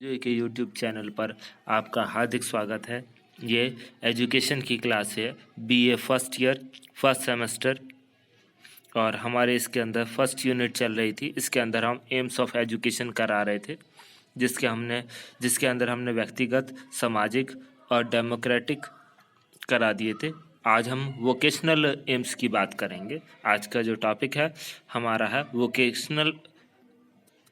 जो के YouTube channel पर आपका हार्दिक स्वागत है। ये एजुकेशन की क्लास है, BA first year first semester. और हमारे इसके अंदर फर्स्ट यूनिट चल रही थी। इसके अंदर हम एम्स ऑफ एजुकेशन करा रहे थे, जिसके अंदर हमने व्यक्तिगत, सामाजिक और डेमोक्रेटिक करा दिए थे। आज हम वोकेशनल एम्स की बात करेंगे। आज का जो टॉपिक है हमारा है वोकेशनल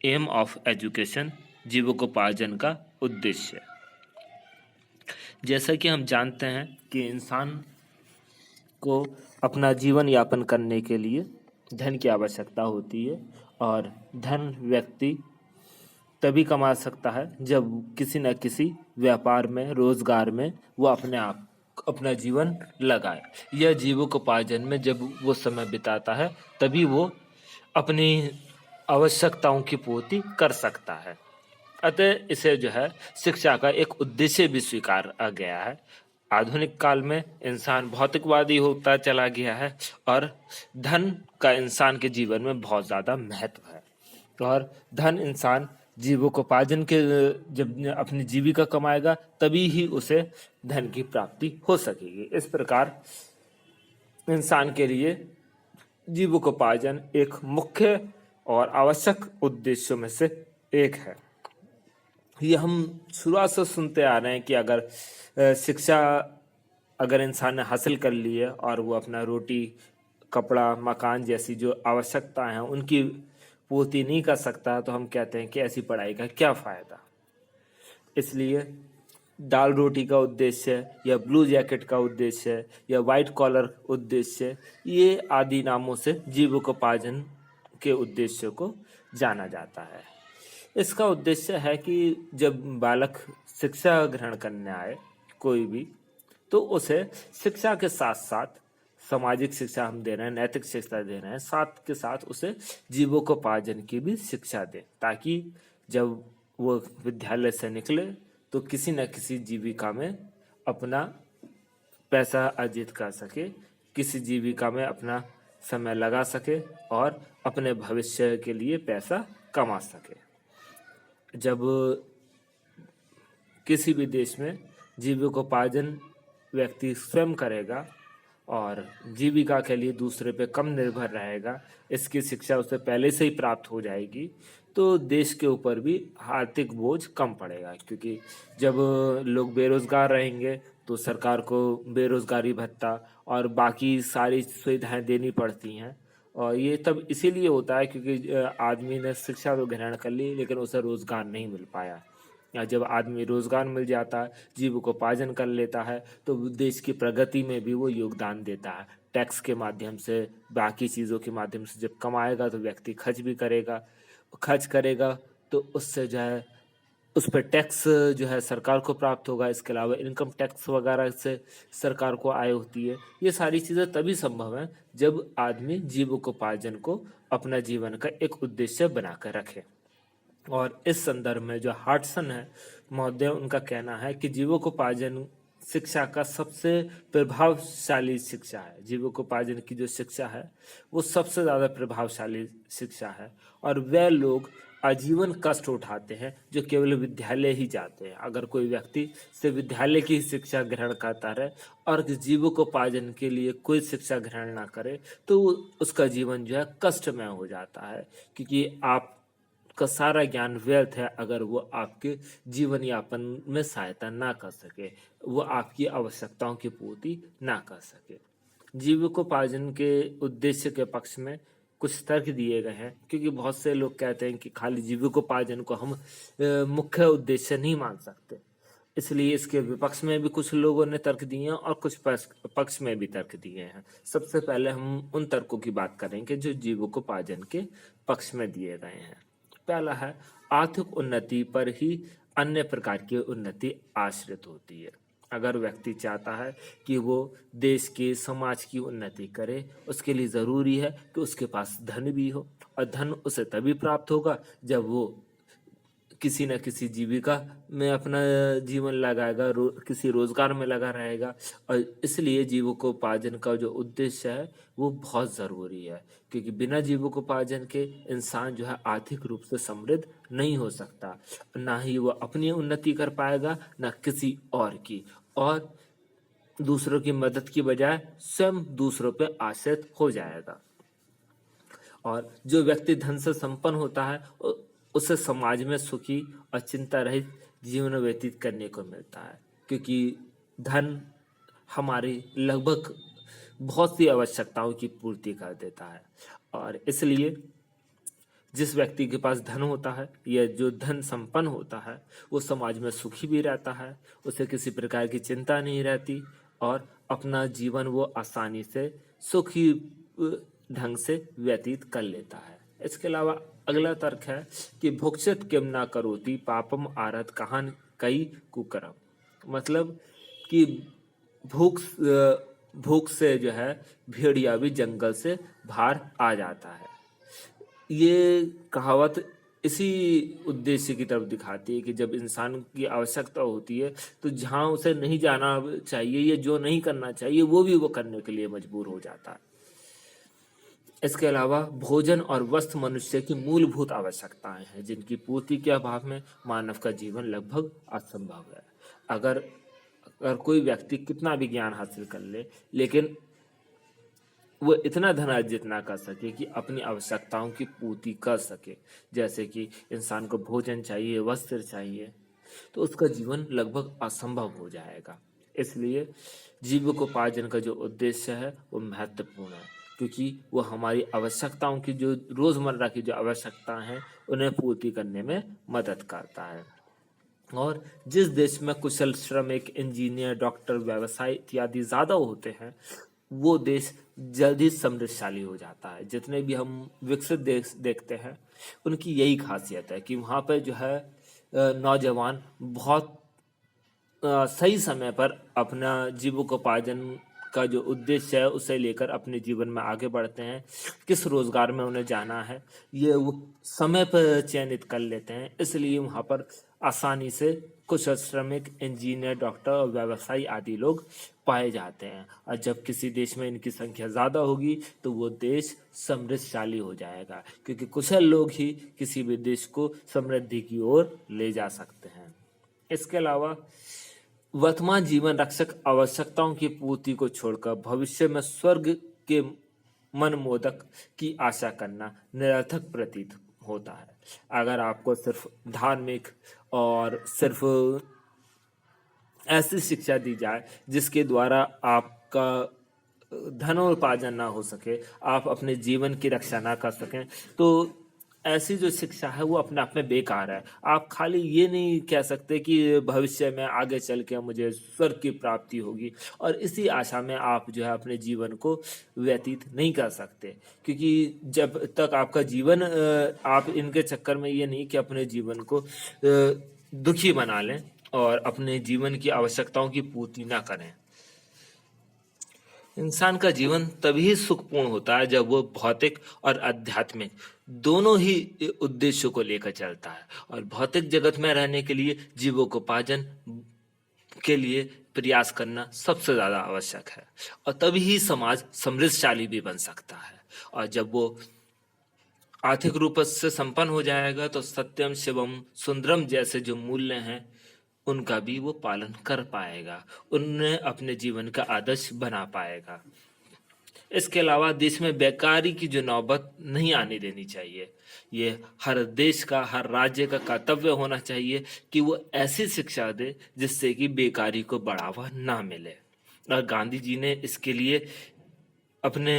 एम ऑफ एजुकेशन, जीविकोपार्जन का उद्देश्य। जैसा कि हम जानते हैं कि इंसान को अपना जीवन यापन करने के लिए धन की आवश्यकता होती है, और धन व्यक्ति तभी कमा सकता है जब किसी न किसी व्यापार में, रोजगार में वो अपना जीवन लगाए। यह जीविकोपार्जन में जब वो समय बिताता है तभी वो अपनी आवश्यकताओं की पूर्ति कर सकता है। अतः इसे जो है शिक्षा का एक उद्देश्य भी स्वीकारा गया है। आधुनिक काल में इंसान भौतिकवादी होता चला गया है और धन का इंसान के जीवन में बहुत ज़्यादा महत्व है। और धन इंसान जीविकोपार्जन के जब अपनी जीविका कमाएगा तभी ही उसे धन की प्राप्ति हो सकेगी। इस प्रकार इंसान के लिए जीविकोपार्जन एक मुख्य और आवश्यक उद्देश्यों में से एक है। ये हम शुरुआत से सुनते आ रहे हैं कि अगर शिक्षा अगर इंसान ने हासिल कर ली है और वो अपना रोटी, कपड़ा, मकान जैसी जो आवश्यकताएं हैं उनकी पूर्ति नहीं कर सकता, तो हम कहते हैं कि ऐसी पढ़ाई का क्या फ़ायदा। इसलिए दाल रोटी का उद्देश्य या ब्लू जैकेट का उद्देश्य या वाइट कॉलर उद्देश्य, ये आदि नामों से जीविकोपार्जन के उद्देश्य को जाना जाता है। इसका उद्देश्य है कि जब बालक शिक्षा ग्रहण करने आए कोई भी, तो उसे शिक्षा के साथ साथ सामाजिक शिक्षा हम दे रहे हैं, नैतिक शिक्षा दे रहे हैं, साथ के साथ उसे जीविकोपार्जन की भी शिक्षा दें, ताकि जब वो विद्यालय से निकले तो किसी न किसी जीविका में अपना पैसा अर्जित कर सके, किसी जीविका में अपना समय लगा सके और अपने भविष्य के लिए पैसा कमा सके। जब किसी भी देश में जीविकोपार्जन व्यक्ति स्वयं करेगा और जीविका के लिए दूसरे पे कम निर्भर रहेगा, इसकी शिक्षा उसे पहले से ही प्राप्त हो जाएगी, तो देश के ऊपर भी आर्थिक बोझ कम पड़ेगा। क्योंकि जब लोग बेरोजगार रहेंगे तो सरकार को बेरोजगारी भत्ता और बाकी सारी सुविधाएं देनी पड़ती हैं। और ये तब इसीलिए होता है क्योंकि आदमी ने शिक्षा तो ग्रहण कर ली लेकिन उसे रोजगार नहीं मिल पाया। या जब आदमी रोजगार मिल जाता है, जीविकोपार्जन कर लेता है, तो देश की प्रगति में भी वो योगदान देता है। टैक्स के माध्यम से, बाकी चीज़ों के माध्यम से जब कमाएगा तो व्यक्ति खर्च करेगा तो उससे जो है उस पर टैक्स जो है सरकार को प्राप्त होगा। इसके अलावा इनकम टैक्स वगैरह से सरकार को आय होती है। ये सारी चीज़ें तभी संभव है जब आदमी जीविकोपार्जन को अपना जीवन का एक उद्देश्य बनाकर रखे। और इस संदर्भ में जो हार्टसन है महोदय, उनका कहना है कि जीविकोपार्जन शिक्षा का सबसे प्रभावशाली शिक्षा है। जीविकोपार्जन की जो शिक्षा है वो सबसे ज़्यादा प्रभावशाली शिक्षा है। और वे लोग आजीवन कष्ट उठाते हैं जो केवल विद्यालय ही जाते हैं। अगर कोई व्यक्ति सिर्फ विद्यालय की शिक्षा ग्रहण करता रहे और जीविकोपार्जन के लिए कोई शिक्षा ग्रहण ना करे तो उसका जीवन जो है कष्टमय हो जाता है, क्योंकि आप का सारा ज्ञान व्यर्थ है अगर वो आपके जीवन यापन में सहायता ना कर सके, वो आपकी आवश्यकताओं की पूर्ति ना कर सके। जीविकोपार्जन के उद्देश्य के पक्ष में कुछ तर्क दिए गए हैं, क्योंकि बहुत से लोग कहते हैं कि खाली जीविकोपार्जन को हम मुख्य उद्देश्य नहीं मान सकते। इसलिए इसके विपक्ष में भी कुछ लोगों ने तर्क दिए हैं और कुछ पक्ष में भी तर्क दिए हैं। सबसे पहले हम उन तर्कों की बात करेंगे जो जीविकोपार्जन के पक्ष में दिए गए हैं। पहला है, आर्थिक उन्नति पर ही अन्य प्रकार की उन्नति आश्रित होती है। अगर व्यक्ति चाहता है कि वो देश के, समाज की उन्नति करे, उसके लिए ज़रूरी है कि उसके पास धन भी हो, और धन उसे तभी प्राप्त होगा जब वो किसी न किसी जीविका में अपना जीवन लगाएगा, किसी रोजगार में लगा रहेगा। और इसलिए जीविकोपार्जन का जो उद्देश्य है वो बहुत ज़रूरी है, क्योंकि बिना जीविकोपार्जन के इंसान जो है आर्थिक रूप से समृद्ध नहीं हो सकता। ना ही वो अपनी उन्नति कर पाएगा, ना किसी और की, और दूसरों की मदद की बजाय स्वयं दूसरों पे आश्रित हो जाएगा। और जो व्यक्ति धन से संपन्न होता है उसे समाज में सुखी और चिंता रहित जीवन व्यतीत करने को मिलता है, क्योंकि धन हमारी लगभग बहुत सी आवश्यकताओं की पूर्ति कर देता है। और इसलिए जिस व्यक्ति के पास धन होता है या जो धन संपन्न होता है वो समाज में सुखी भी रहता है, उसे किसी प्रकार की चिंता नहीं रहती और अपना जीवन वो आसानी से सुखी ढंग से व्यतीत कर लेता है। इसके अलावा अगला तर्क है कि भुक्षित किम ना करोति पापम आरत कहान कई कुकरम। मतलब कि भूख से जो है भेड़िया भी जंगल से बाहर आ जाता है। ये कहावत इसी उद्देश्य की तरफ दिखाती है कि जब इंसान की आवश्यकता होती है तो जहाँ उसे नहीं जाना चाहिए या जो नहीं करना चाहिए वो भी वो करने के लिए मजबूर हो जाता है। इसके अलावा भोजन और वस्त्र मनुष्य की मूलभूत आवश्यकताएं हैं, जिनकी पूर्ति के अभाव में मानव का जीवन लगभग असंभव है। अगर अगर कोई व्यक्ति कितना भी ज्ञान हासिल कर ले, लेकिन वो इतना धन अर्जित ना कर सके कि अपनी आवश्यकताओं की पूर्ति कर सके, जैसे कि इंसान को भोजन चाहिए, वस्त्र चाहिए, तो उसका जीवन लगभग असंभव हो जाएगा। इसलिए जीविकोपार्जन का जो उद्देश्य है वो महत्वपूर्ण है, क्योंकि वो हमारी आवश्यकताओं की जो रोजमर्रा की जो आवश्यकताएं हैं उन्हें पूर्ति करने में मदद करता है। और जिस देश में कुशल श्रमिक, इंजीनियर, डॉक्टर, व्यवसायी इत्यादि ज्यादा होते हैं वो देश जल्दी समृद्धशाली हो जाता है। जितने भी हम विकसित देश देखते हैं उनकी यही खासियत है कि वहाँ पर जो है नौजवान बहुत सही समय पर अपना जीविकोपार्जन का जो उद्देश्य है उसे लेकर अपने जीवन में आगे बढ़ते हैं। किस रोजगार में उन्हें जाना है ये वो समय पर चयनित कर लेते हैं। इसलिए वहाँ पर आसानी से कुशल श्रमिक, इंजीनियर, डॉक्टर और व्यवसायी आदि लोग पाए जाते हैं। और जब किसी देश में इनकी संख्या ज़्यादा होगी तो वो देश समृद्धशाली हो जाएगा, क्योंकि कुशल लोग ही किसी भी देश को समृद्धि की ओर ले जा सकते हैं। इसके अलावा वर्तमान जीवन रक्षक आवश्यकताओं की पूर्ति को छोड़कर भविष्य में स्वर्ग के मनमोदक की आशा करना निरर्थक प्रतीत होता है। अगर आपको सिर्फ धार्मिक और सिर्फ ऐसी शिक्षा दी जाए जिसके द्वारा आपका धनोपार्जन ना हो सके, आप अपने जीवन की रक्षा ना कर सकें, तो ऐसी जो शिक्षा है वो अपने आप में बेकार है। आप खाली ये नहीं कह सकते कि भविष्य में आगे चल के मुझे स्वर्ग की प्राप्ति होगी और इसी आशा में आप जो है अपने जीवन को व्यतीत नहीं कर सकते, क्योंकि जब तक आपका जीवन आप इनके चक्कर में ये नहीं कि अपने जीवन को दुखी बना लें और अपने जीवन की आवश्यकताओं की पूर्ति ना करें। इंसान का जीवन तभी सुखपूर्ण होता है जब वो भौतिक और आध्यात्मिक दोनों ही उद्देश्यों को लेकर चलता है। और भौतिक जगत में रहने के लिए जीविकोपार्जन के लिए प्रयास करना सबसे ज्यादा आवश्यक है, और तभी ही समाज समृद्धशाली भी बन सकता है। और जब वो आर्थिक रूप से संपन्न हो जाएगा तो सत्यम, शिवम, सुंदरम जैसे जो मूल्य हैं उनका भी वो पालन कर पाएगा, उन्हें अपने जीवन का आदर्श बना पाएगा। इसके अलावा देश में बेकारी की जो नौबत नहीं आने देनी चाहिए। ये हर देश का, हर राज्य का कर्तव्य होना चाहिए कि वो ऐसी शिक्षा दे जिससे कि बेकारी को बढ़ावा ना मिले। और गांधी जी ने इसके लिए अपने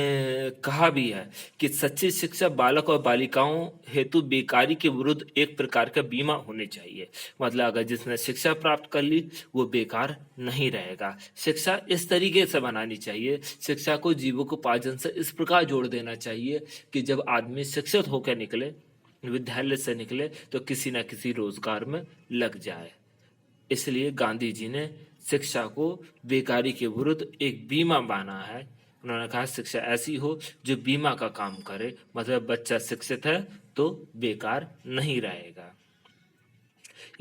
कहा भी है कि सच्ची शिक्षा बालक और बालिकाओं हेतु बेकारी के विरुद्ध एक प्रकार का बीमा होने चाहिए। मतलब अगर जिसने शिक्षा प्राप्त कर ली वो बेकार नहीं रहेगा। शिक्षा इस तरीके से बनानी चाहिए, शिक्षा को जीविकोपार्जन से इस प्रकार जोड़ देना चाहिए कि जब आदमी शिक्षित होकर निकले, विद्यालय से निकले, तो किसी न किसी रोजगार में लग जाए। इसलिए गांधी जी ने शिक्षा को बेकारी के विरुद्ध एक बीमा माना है। उन्होंने कहा शिक्षा ऐसी हो जो बीमा का काम करे, मतलब बच्चा शिक्षित है तो बेकार नहीं रहेगा।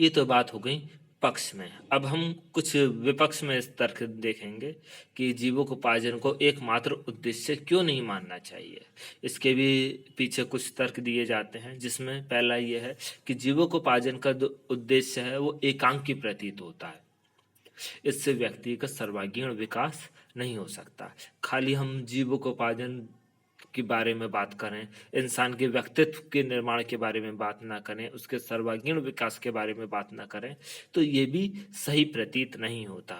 ये तो बात हो गई पक्ष में। अब हम कुछ विपक्ष में इस तर्क देखेंगे कि जीवोपार्जन को एकमात्र उद्देश्य क्यों नहीं मानना चाहिए। इसके भी पीछे कुछ तर्क दिए जाते हैं, जिसमें पहला ये है कि जीवोपार्जन का जो उद्देश्य है वो एकांकी प्रतीत होता है। इससे व्यक्ति का सर्वांगीण विकास नहीं हो सकता। खाली हम जीवोपार्जन के बारे में बात करें, इंसान के व्यक्तित्व के निर्माण के बारे में बात ना करें, उसके सर्वांगीण विकास के बारे में बात ना करें, तो ये भी सही प्रतीत नहीं होता।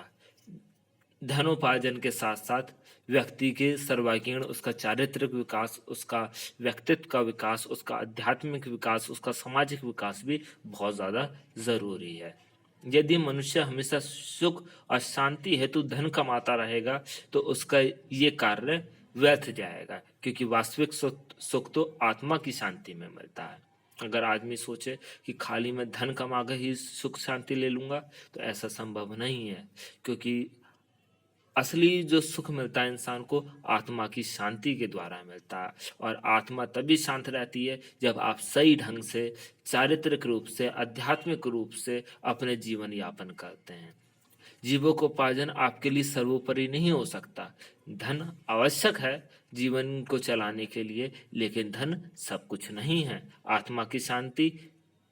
धनोपार्जन के साथ साथ व्यक्ति के सर्वांगीण, उसका चारित्रिक विकास, उसका व्यक्तित्व का विकास, उसका आध्यात्मिक विकास, उसका सामाजिक विकास भी बहुत ज़्यादा ज़रूरी है। यदि मनुष्य हमेशा सुख और शांति हेतु धन कमाता रहेगा तो उसका ये कार्य व्यर्थ जाएगा, क्योंकि वास्तविक सुख तो आत्मा की शांति में मिलता है। अगर आदमी सोचे कि खाली मैं धन कमा कर ही सुख शांति ले लूंगा तो ऐसा संभव नहीं है, क्योंकि असली जो सुख मिलता है इंसान को आत्मा की शांति के द्वारा मिलता है। और आत्मा तभी शांत रहती है जब आप सही ढंग से, चारित्रिक रूप से, आध्यात्मिक रूप से अपने जीवन यापन करते हैं। जीवोपार्जन आपके लिए सर्वोपरि नहीं हो सकता। धन आवश्यक है जीवन को चलाने के लिए, लेकिन धन सब कुछ नहीं है। आत्मा की शांति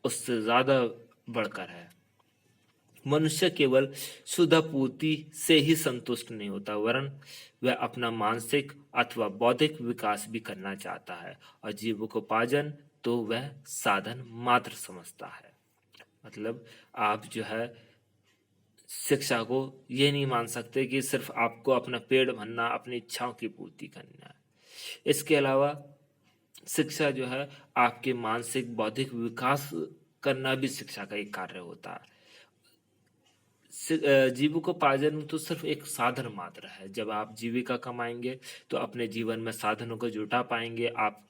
उससे ज्यादा बढ़कर है। मनुष्य केवल शुद्धापूर्ति से ही संतुष्ट नहीं होता, वरन वह अपना मानसिक अथवा बौद्धिक विकास भी करना चाहता है, और जीवोपार्जन तो वह साधन मात्र समझता है। मतलब आप जो है शिक्षा को ये नहीं मान सकते कि सिर्फ आपको अपना पेट भरना, अपनी इच्छाओं की पूर्ति करना है। इसके अलावा शिक्षा जो है आपके मानसिक बौद्धिक विकास करना भी शिक्षा का एक कार्य होता है। जीविकोपार्जन तो सिर्फ एक साधन मात्र है। जब आप जीविका कमाएंगे तो अपने जीवन में साधनों को जुटा पाएंगे, आप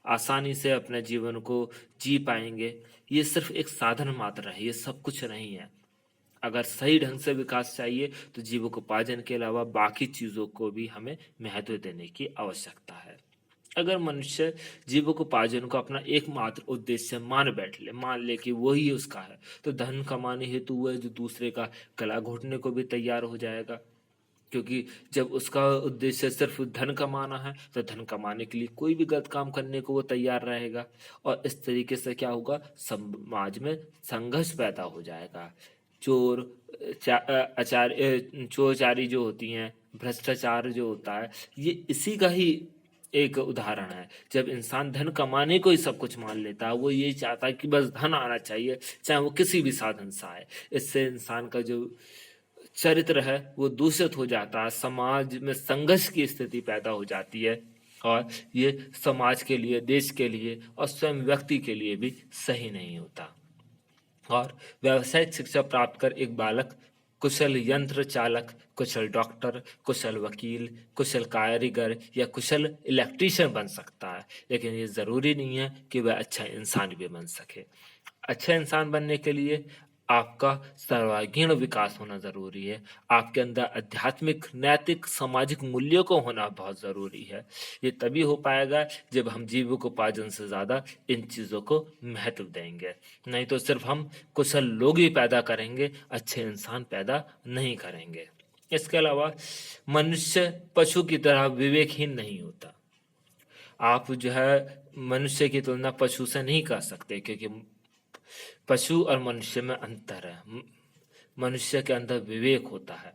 आसानी से अपने जीवन को जी पाएंगे। ये सिर्फ एक साधन मात्र है, ये सब कुछ नहीं है। अगर सही ढंग से विकास चाहिए तो जीविकोपार्जन के अलावा बाकी चीजों को भी हमें महत्व देने की आवश्यकता है। अगर मनुष्य जीविकोपार्जन को अपना एकमात्र उद्देश्य मान ले कि वही उसका है, तो धन कमाने हेतु वह जो दूसरे का गला घोटने को भी तैयार हो जाएगा। क्योंकि जब उसका उद्देश्य सिर्फ धन कमाना है तो धन कमाने के लिए कोई भी गलत काम करने को वो तैयार रहेगा, और इस तरीके से क्या होगा, समाज में संघर्ष पैदा हो जाएगा। चोरचारी जो होती हैं, भ्रष्टाचार जो होता है, ये इसी का ही एक उदाहरण है। जब इंसान धन कमाने को ही सब कुछ मान लेता है, वो ये चाहता है कि बस धन आना चाहिए, चाहे वो किसी भी साधन से आए। इससे इंसान का जो चरित्र है वो दूषित हो जाता है, समाज में संघर्ष की स्थिति पैदा हो जाती है, और ये समाज के लिए, देश के लिए और स्वयं व्यक्ति के लिए भी सही नहीं होता। और व्यावसायिक शिक्षा प्राप्त कर एक बालक कुशल यंत्र चालक, कुशल डॉक्टर, कुशल वकील, कुशल कारीगर या कुशल इलेक्ट्रीशियन बन सकता है, लेकिन ये जरूरी नहीं है कि वह अच्छा इंसान भी बन सके। अच्छा इंसान बनने के लिए आपका सर्वांगीण विकास होना जरूरी है। आपके अंदर आध्यात्मिक, नैतिक, सामाजिक मूल्यों को होना बहुत जरूरी है। ये तभी हो पाएगा जब हम जीविकोपार्जन से ज्यादा इन चीजों को महत्व देंगे। नहीं तो सिर्फ हम कुशल लोग ही पैदा करेंगे, अच्छे इंसान पैदा नहीं करेंगे। इसके अलावा मनुष्य पशु की तरह विवेकहीन नहीं होता। आप जो है मनुष्य की तुलना पशु से नहीं कर सकते, क्योंकि पशु और मनुष्य में अंतर है। मनुष्य के अंदर विवेक होता है,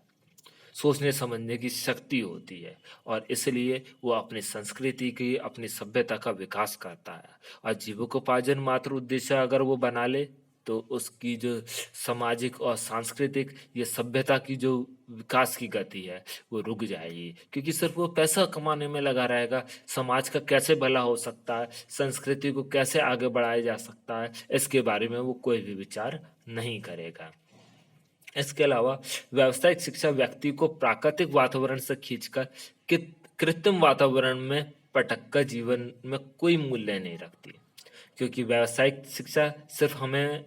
सोचने समझने की शक्ति होती है, और इसलिए वो अपनी संस्कृति की, अपनी सभ्यता का विकास करता है। और जीविकोपार्जन मात्र उद्देश्य अगर वो बना ले तो उसकी जो सामाजिक और सांस्कृतिक, ये सभ्यता की जो विकास की गति है वो रुक जाएगी, क्योंकि सिर्फ वो पैसा कमाने में लगा रहेगा। समाज का कैसे भला हो सकता है, संस्कृति को कैसे आगे बढ़ाया जा सकता है, इसके बारे में वो कोई भी विचार नहीं करेगा। इसके अलावा व्यावसायिक शिक्षा व्यक्ति को प्राकृतिक वातावरण से खींचकर कृत्रिम वातावरण में पटक कर जीवन में कोई मूल्य नहीं रखती, क्योंकि व्यावसायिक शिक्षा सिर्फ हमें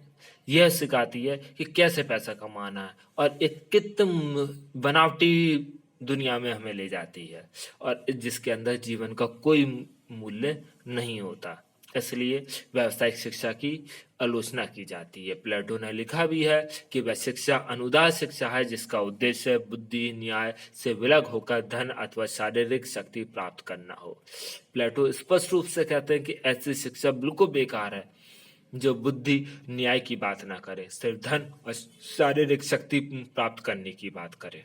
यह सिखाती है कि कैसे पैसा कमाना है, और एक कृत्रिम बनावटी दुनिया में हमें ले जाती है, और जिसके अंदर जीवन का कोई मूल्य नहीं होता। इसलिए व्यावसायिक शिक्षा की आलोचना की जाती है। प्लेटो ने लिखा भी है कि वह शिक्षा अनुदान शिक्षा है जिसका उद्देश्य बुद्धि न्याय से विलग होकर धन अथवा शारीरिक शक्ति प्राप्त करना हो। प्लेटो स्पष्ट रूप से कहते हैं कि ऐसी शिक्षा बिल्कुल बेकार है जो बुद्धि न्याय की बात ना करे, सिर्फ धन और शारीरिक शक्ति प्राप्त करने की बात करे।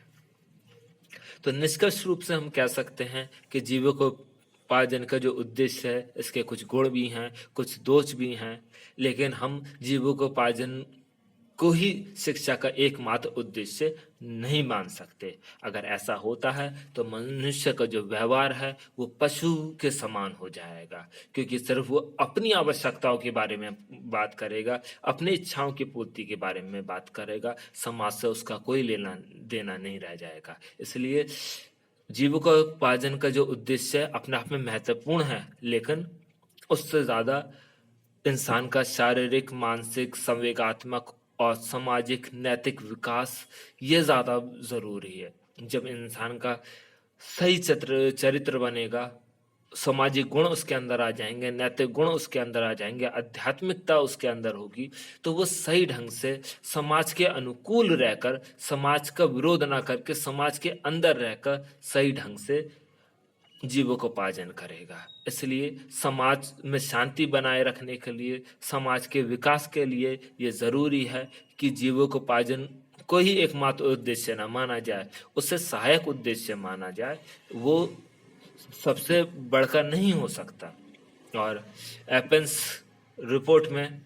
तो निष्कर्ष रूप से हम कह सकते हैं कि जीविकोपार्जन का जो उद्देश्य है इसके कुछ गुण भी हैं, कुछ दोष भी हैं, लेकिन हम जीविकोपार्जन को ही शिक्षा का एकमात्र उद्देश्य नहीं मान सकते। अगर ऐसा होता है तो मनुष्य का जो व्यवहार है वो पशु के समान हो जाएगा, क्योंकि सिर्फ वो अपनी आवश्यकताओं के बारे में बात करेगा, अपनी इच्छाओं की पूर्ति के बारे में बात करेगा, समाज से उसका कोई लेना देना नहीं रह जाएगा। इसलिए जीविकोपार्जन का जो उद्देश्य अपने आप में महत्वपूर्ण है, लेकिन उससे ज़्यादा इंसान का शारीरिक, मानसिक, संवेगात्मक और सामाजिक नैतिक विकास ये ज़्यादा ज़रूरी है। जब इंसान का सही चरित्र बनेगा, सामाजिक गुण उसके अंदर आ जाएंगे, नैतिक गुण उसके अंदर आ जाएंगे, आध्यात्मिकता उसके अंदर होगी, तो वो सही ढंग से समाज के अनुकूल रहकर, समाज का विरोध ना करके, समाज के अंदर रहकर सही ढंग से जीविकोपार्जन करेगा। इसलिए समाज में शांति बनाए रखने के लिए, समाज के विकास के लिए ये ज़रूरी है कि जीविकोपार्जन को ही एकमात्र उद्देश्य न माना जाए, उससे सहायक उद्देश्य माना जाए, वो सबसे बढ़कर नहीं हो सकता। और एपेंस रिपोर्ट में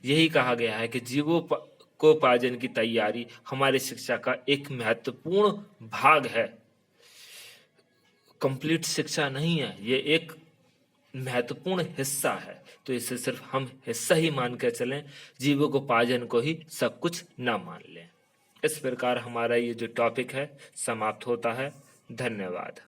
यही कहा गया है कि जीविकोपार्जन की तैयारी हमारी शिक्षा का एक महत्वपूर्ण भाग है, कंप्लीट शिक्षा नहीं है, ये एक महत्वपूर्ण हिस्सा है। तो इसे सिर्फ हम हिस्सा ही मान कर चलें, जीविकोपार्जन को ही सब कुछ ना मान लें। इस प्रकार हमारा ये जो टॉपिक है समाप्त होता है। धन्यवाद।